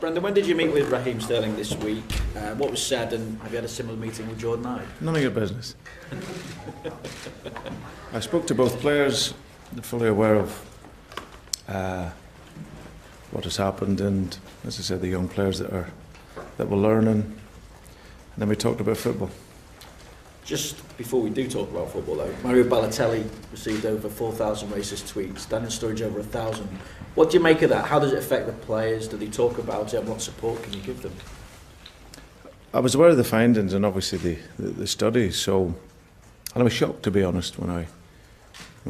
Brendan, when did you meet with Raheem Sterling this week? What was said, and have you had a similar meeting with Jordan Ibe? None of your business. I spoke to both players. They're fully aware of what has happened, and as I said, the young players that were learning. And then we talked about football. Just before we do talk about football, though, Mario Balotelli received over 4,000 racist tweets. Daniel Sturridge over 1,000. What do you make of that? How does it affect the players? Do they talk about it? And what support can you give them? I was aware of the findings and obviously the study. So, and I was shocked, to be honest, when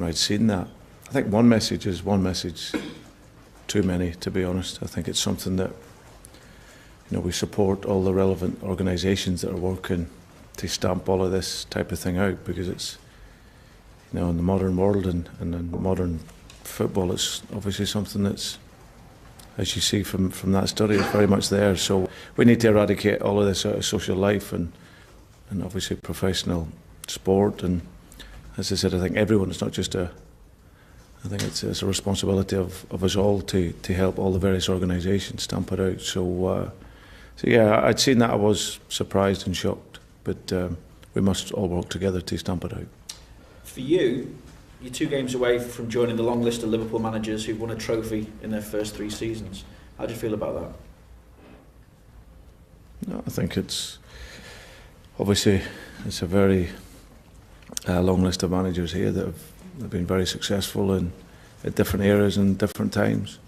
I'd seen that. I think one message is one message too many, to be honest. I think it's something that, you know, we support all the relevant organisations that are working to stamp all of this type of thing out, because it's, you know, in the modern world and in modern football, it's obviously something that's, as you see from that study, it's very much there. So we need to eradicate all of this out of social life and obviously professional sport. And as I said, I think everyone, it's not just I think it's a responsibility of us all to help all the various organisations stamp it out. So yeah, I'd seen that. I was surprised and shocked, but we must all work together to stamp it out. For you, you're 2 games away from joining the long list of Liverpool managers who've won a trophy in their first 3 seasons. How do you feel about that? No, I think it's obviously it's a very long list of managers here that have been very successful at different eras and different times.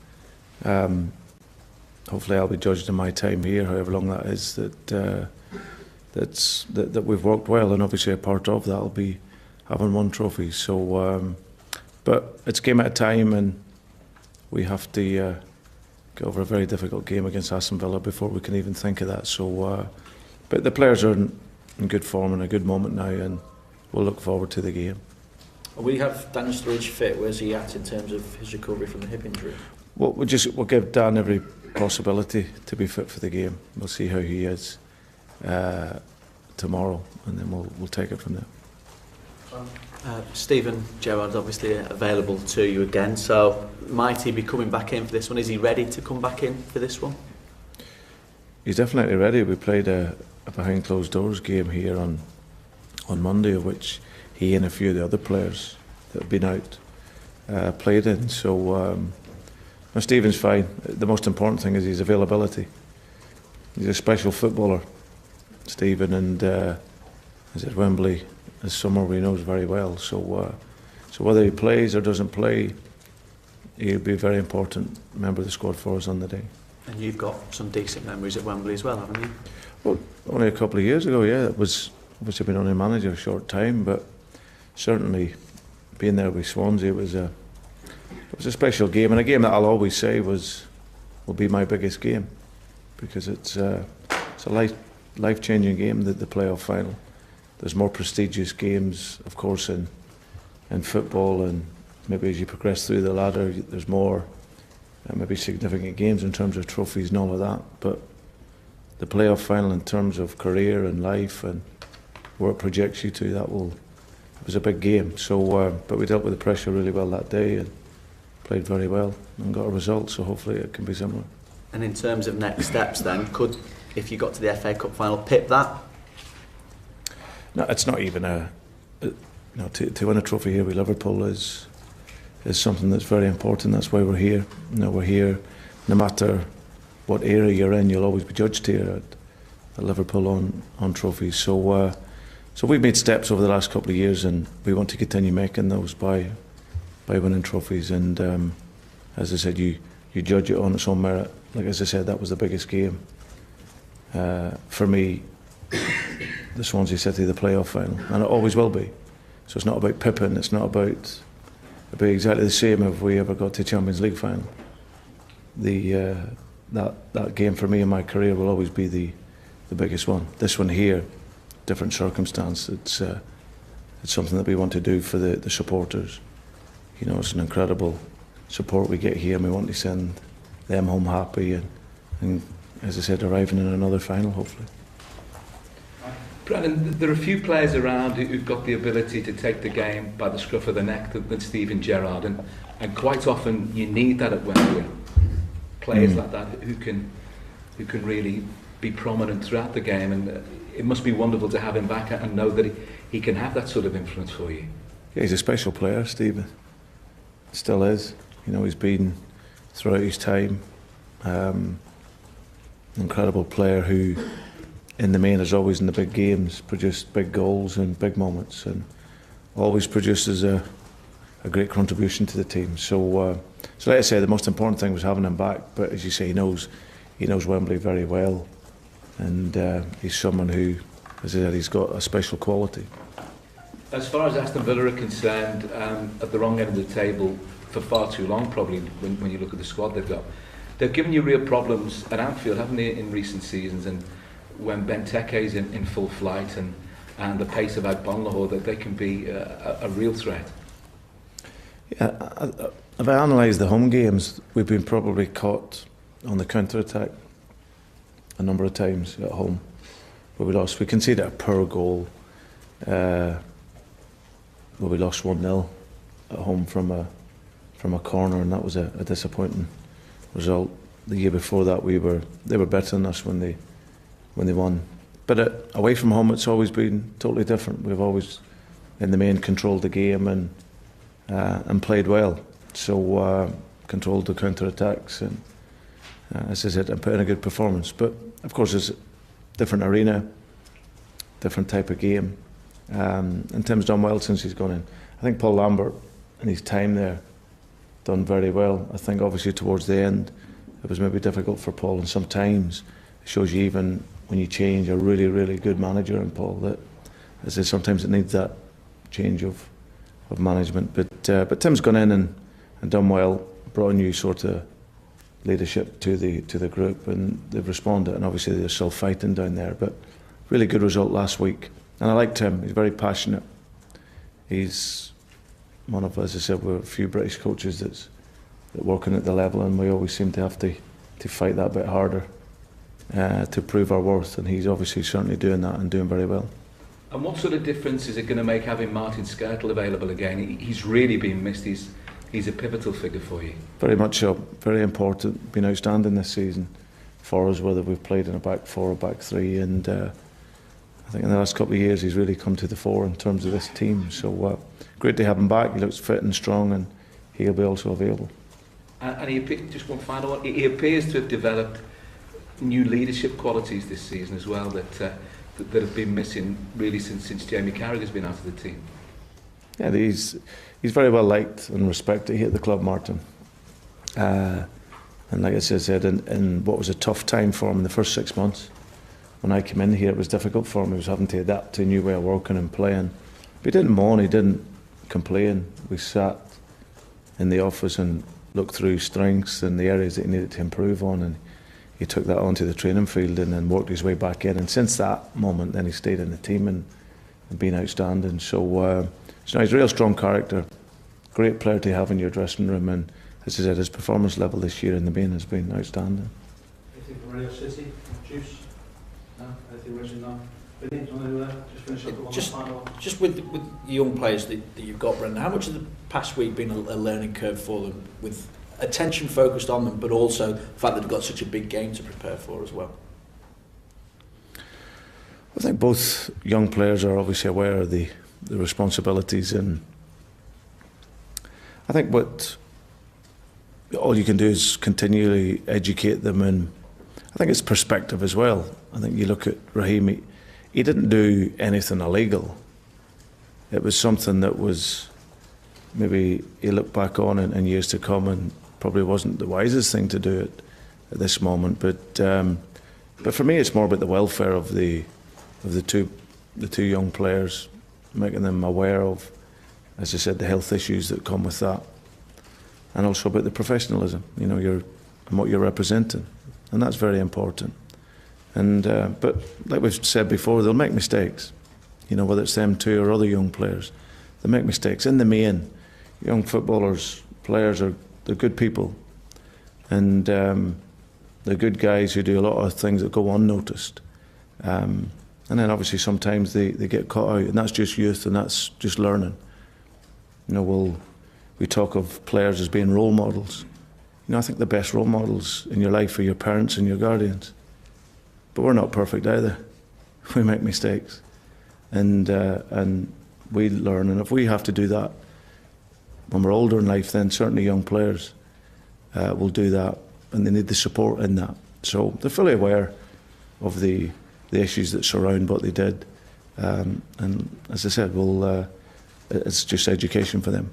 Hopefully, I'll be judged in my time here, however long that is. That we've worked well, and obviously a part of that will be having won trophies. So, but it's a game at a time, and we have to get over a very difficult game against Aston Villa before we can even think of that. So, but the players are in good form and a good moment now, and we'll look forward to the game. Will you have Daniel Sturridge fit? Where's he at in terms of his recovery from the hip injury? Well, we'll give Dan every possibility to be fit for the game. We'll see how he is tomorrow, and then we'll take it from there. Steven Gerrard's obviously available to you again, so might he be coming back in for this one? Is he ready to come back in for this one? He's definitely ready. We played a behind closed doors game here on Monday, of which he and a few of the other players that have been out played in. So Stephen's fine. The most important thing is his availability. He's a special footballer, Stephen, and is at Wembley this summer, he knows very well. So whether he plays or doesn't play, he'll be a very important member of the squad for us on the day. And you've got some decent memories at Wembley as well, haven't you? Well, only a couple of years ago, yeah. It was obviously been only a manager a short time, but certainly being there with Swansea, it was a special game, and a game that I'll always say will be my biggest game, because it's a life-changing game, the playoff final. There's more prestigious games, of course, in football, and maybe as you progress through the ladder, there's more maybe significant games in terms of trophies and all of that. But the playoff final, in terms of career and life and where it projects you to, it was a big game. So, but we dealt with the pressure really well that day and played very well and got a result. So hopefully it can be similar. And in terms of next steps, then, could, if you got to the FA Cup final, pip that? No, it's not even to win a trophy here with Liverpool is something that's very important. That's why we're here. You know, we're here no matter what era you're in. You'll always be judged here at Liverpool on trophies. So we've made steps over the last couple of years, and we want to continue making those by winning trophies. And as I said, you judge it on its own merit. Like as I said, that was the biggest game for me. The Swansea City, the playoff final, and it always will be. So it's not about pipping. It's not about. It'll be exactly the same if we ever got to Champions League final. That game for me in my career will always be the biggest one. This one here, different circumstance. It's something that we want to do for the supporters. You know, it's an incredible support we get here, and we want to send them home happy and as I said, arriving in another final, hopefully. Brendan, there are a few players around who've got the ability to take the game by the scruff of the neck than Steven Gerrard, and quite often you need that at Wembley. Players like that who can who can really be prominent throughout the game, and it must be wonderful to have him back and know that he can have that sort of influence for you. Yeah, he's a special player, Stephen. Still is. You know, he's been throughout his time. Incredible player who, in the main, is always in the big games, produced big goals and big moments, and always produces a great contribution to the team. So like I say, the most important thing was having him back. But as you say, he knows Wembley very well, and he's someone who, as I said, he's got a special quality. As far as Aston Villa are concerned, at the wrong end of the table for far too long, probably, when you look at the squad they've got. They've given you real problems at Anfield, haven't they, in recent seasons? And when Benteke's in full flight and the pace of Agbonlahor, that they can be a real threat. Yeah, if I analyse the home games, we've been probably caught on the counter-attack a number of times at home where we lost. We conceded a poor goal where we lost 1-0 at home from a corner, and that was a disappointing result. The year before that, they were better than us when they won. But away from home, it's always been totally different. We've always, in the main, controlled the game and played well. So controlled the counter attacks and, as I said, and put in a good performance. But of course, it's a different arena, different type of game. And Tim's done well since he's gone in. I think Paul Lambert, in his time there, done very well. I think obviously towards the end it was maybe difficult for Paul, and sometimes it shows you, even when you change a really, really good manager in Paul, that as I say, sometimes it needs that change of management. But Tim's gone in and done well, brought a new sort of leadership to the group, and they've responded, and obviously they're still fighting down there. But really good result last week, and I liked him. He's very passionate. He's one of, as I said, we're a few British coaches that working at the level, and we always seem to have to fight that bit harder to prove our worth, and he's obviously certainly doing that and doing very well. And what sort of difference is it going to make having Martin Skrtel available again? He's really been missed. He's a pivotal figure for you. Very much so, very important. Been outstanding this season for us, whether we've played in a back four or back three, and I think in the last couple of years he's really come to the fore in terms of this team. So great to have him back. He looks fit and strong, and he'll be also available. And he, just one final one, he appears to have developed new leadership qualities this season as well that have been missing really since Jamie Carragher's been out of the team. Yeah, he's very well liked and respected here at the club, Martin. And like I said, in what was a tough time for him in the first 6 months, when I came in here, it was difficult for him. He was having to adapt to a new way of working and playing. But he didn't moan, he didn't complain. We sat in the office and looked through strengths and the areas that he needed to improve on, and he took that onto the training field and then worked his way back in. And since that moment, then he stayed in the team and been outstanding. So he's a real strong character, great player to have in your dressing room, and as I said, his performance level this year in the main has been outstanding. Anything from Radio City? Juice? No? Anything original? No? Vinny, do you want to just finish up with one final? Just with the young players that you've got, Brendan, how much of the past week been a learning curve for them, with attention focused on them, but also the fact that they've got such a big game to prepare for as well? I think both young players are obviously aware of the responsibilities, and I think what all you can do is continually educate them, and I think it's perspective as well. I think you look at Raheem, he didn't do anything illegal. It was something that was maybe he looked back on in years to come, and probably wasn't the wisest thing to do it at this moment. But for me, it's more about the welfare of the two young players, making them aware of, as I said, the health issues that come with that, and also about the professionalism, you know, and what you're representing, and that's very important. And but like we've said before, they'll make mistakes, you know, whether it's them two or other young players, they make mistakes. In the main, young footballers, players they're good people, and they're good guys who do a lot of things that go unnoticed. And then obviously sometimes they get caught out, and that's just youth, and that's just learning. You know, we talk of players as being role models. You know, I think the best role models in your life are your parents and your guardians. but we're not perfect either. We make mistakes, and we learn. And if we have to do that when we're older in life, then certainly young players will do that, and they need the support in that. So they're fully aware of the issues that surround what they did, and as I said, it's just education for them.